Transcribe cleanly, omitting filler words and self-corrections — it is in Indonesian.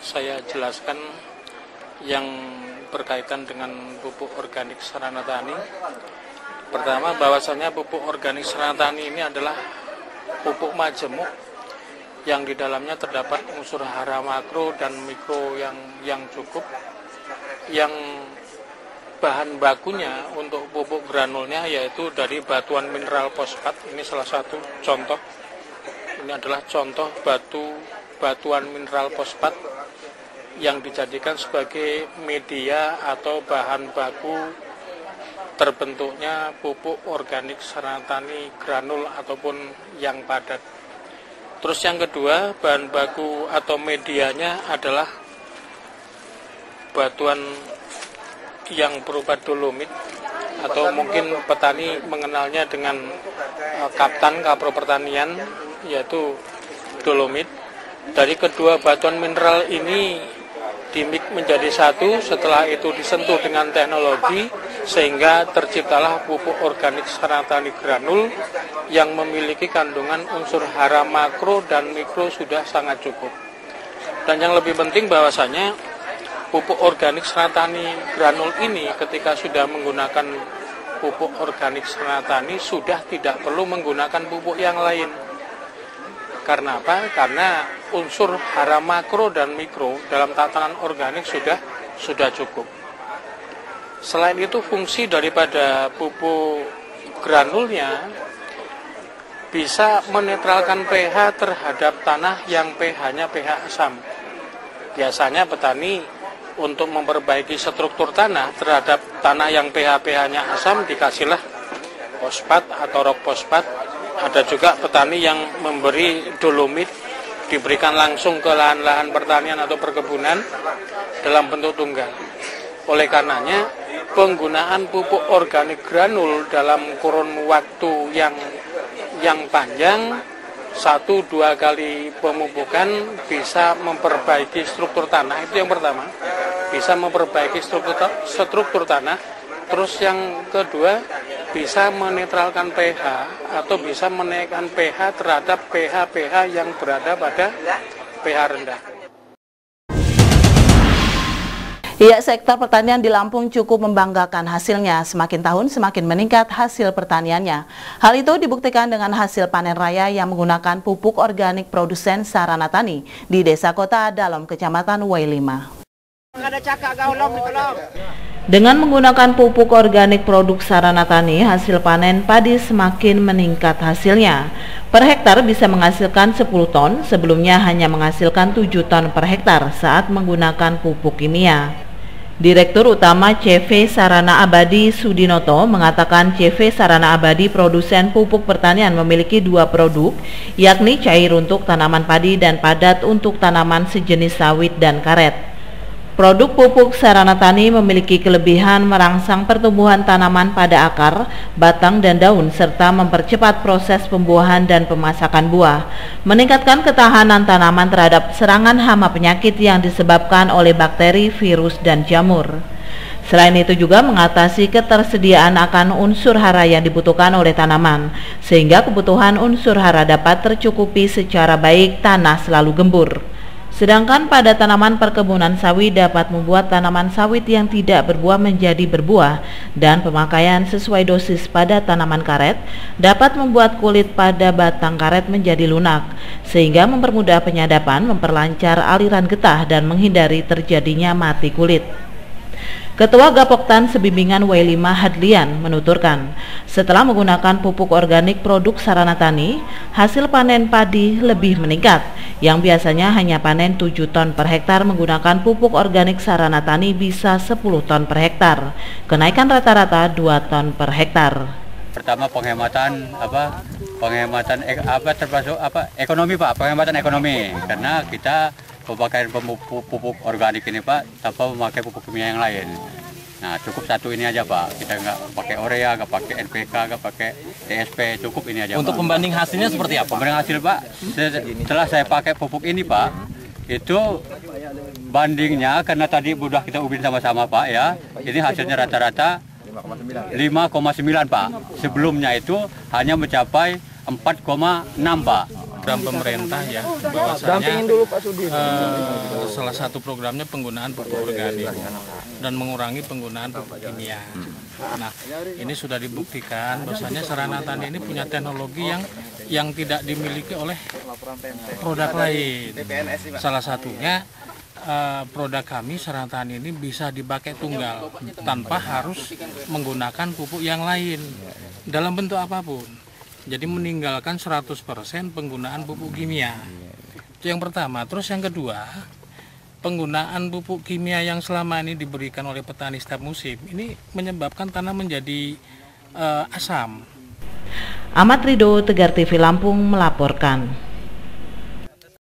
saya jelaskan yang berkaitan dengan pupuk organik Sarana Tani. Pertama, bahwasanya pupuk organik Sarana Tani ini adalah pupuk majemuk yang di dalamnya terdapat unsur hara makro dan mikro yang cukup. Yang bahan bakunya untuk pupuk granulnya yaitu dari batuan mineral fosfat. Ini salah satu contoh. Ini adalah contoh batuan mineral fosfat yang dijadikan sebagai media atau bahan baku terbentuknya pupuk organik Sarana Tani granul ataupun yang padat. Terus yang kedua, bahan baku atau medianya adalah batuan yang berupa dolomit, atau mungkin petani mengenalnya dengan kaptan kapro pertanian, yaitu dolomit. Dari kedua batuan mineral ini dimix menjadi satu, setelah itu disentuh dengan teknologi sehingga terciptalah pupuk organik Sarana Tani granul yang memiliki kandungan unsur hara makro dan mikro sudah sangat cukup. Dan yang lebih penting bahwasanya pupuk organik Sarana Tani granul ini ketika sudah menggunakan pupuk organik Sarana Tani sudah tidak perlu menggunakan pupuk yang lain. Karena apa? Karena unsur hara makro dan mikro dalam tatanan organik sudah cukup. Selain itu, fungsi daripada pupuk granulnya bisa menetralkan pH terhadap tanah yang pH-nya pH asam. Biasanya petani untuk memperbaiki struktur tanah terhadap tanah yang pH-nya asam dikasihlah fosfat atau rock fosfat. Ada juga petani yang memberi dolomit, diberikan langsung ke lahan-lahan pertanian atau perkebunan dalam bentuk tunggal. Oleh karenanya, penggunaan pupuk organik granul dalam kurun waktu yang panjang, 1-2 kali pemupukan bisa memperbaiki struktur tanah. Itu yang pertama, bisa memperbaiki struktur tanah. Terus yang kedua, bisa menetralkan pH atau bisa menaikkan pH terhadap pH yang berada pada pH rendah. Ya, sektor pertanian di Lampung cukup membanggakan hasilnya. Semakin tahun semakin meningkat hasil pertaniannya. Hal itu dibuktikan dengan hasil panen raya yang menggunakan pupuk organik produsen Sarana Tani di Desa Kota Dalem, Kecamatan Wailima. Dengan menggunakan pupuk organik produk Sarana Tani, hasil panen padi semakin meningkat hasilnya. Per hektar bisa menghasilkan 10 ton, sebelumnya hanya menghasilkan 7 ton per hektar saat menggunakan pupuk kimia. Direktur Utama CV Sarana Abadi Sudinoto mengatakan CV Sarana Abadi produsen pupuk pertanian memiliki 2 produk, yakni cair untuk tanaman padi dan padat untuk tanaman sejenis sawit dan karet. Produk pupuk Sarana Tani memiliki kelebihan merangsang pertumbuhan tanaman pada akar, batang, dan daun, serta mempercepat proses pembuahan dan pemasakan buah, meningkatkan ketahanan tanaman terhadap serangan hama penyakit yang disebabkan oleh bakteri, virus, dan jamur. Selain itu juga mengatasi ketersediaan akan unsur hara yang dibutuhkan oleh tanaman, sehingga kebutuhan unsur hara dapat tercukupi secara baik, tanah selalu gembur. Sedangkan pada tanaman perkebunan sawit dapat membuat tanaman sawit yang tidak berbuah menjadi berbuah, dan pemakaian sesuai dosis pada tanaman karet dapat membuat kulit pada batang karet menjadi lunak, sehingga mempermudah penyadapan, memperlancar aliran getah, dan menghindari terjadinya mati kulit. Ketua Gapoktan Sebimbingan Wailima Hadlian menuturkan, setelah menggunakan pupuk organik produk Sarana Tani, hasil panen padi lebih meningkat. Yang biasanya hanya panen 7 ton per hektar menggunakan pupuk organik Sarana Tani bisa 10 ton per hektar. Kenaikan rata-rata 2 ton per hektar. Pertama penghematan termasuk ekonomi Pak, penghematan ekonomi, karena kita pemakaian pupuk organik ini Pak tanpa memakai pupuk kimia yang lain. Nah cukup satu ini aja Pak, kita nggak pakai urea, nggak pakai NPK, nggak pakai TSP, cukup ini aja. Untuk Pak, pembanding hasilnya seperti apa? Pembanding hasil Pak, setelah saya pakai pupuk ini Pak, itu bandingnya karena tadi udah kita ubin sama-sama Pak ya, ini hasilnya rata-rata 5,9 Pak. Sebelumnya itu hanya mencapai 4,6 Pak. program pemerintah ya, bahwasanya salah satu programnya penggunaan pupuk organik dan mengurangi penggunaan pupuk kimia. Nah, ini sudah dibuktikan bahwasanya Sarana Tani ini punya teknologi yang tidak dimiliki oleh produk lain. Salah satunya produk kami Sarana Tani ini bisa dipakai tunggal tanpa harus menggunakan pupuk yang lain dalam bentuk apapun. Jadi meninggalkan 100% penggunaan pupuk kimia. Itu yang pertama. Terus yang kedua, penggunaan pupuk kimia yang selama ini diberikan oleh petani setiap musim ini menyebabkan tanah menjadi asam. Ahmad Ridho, Tegar TV Lampung melaporkan.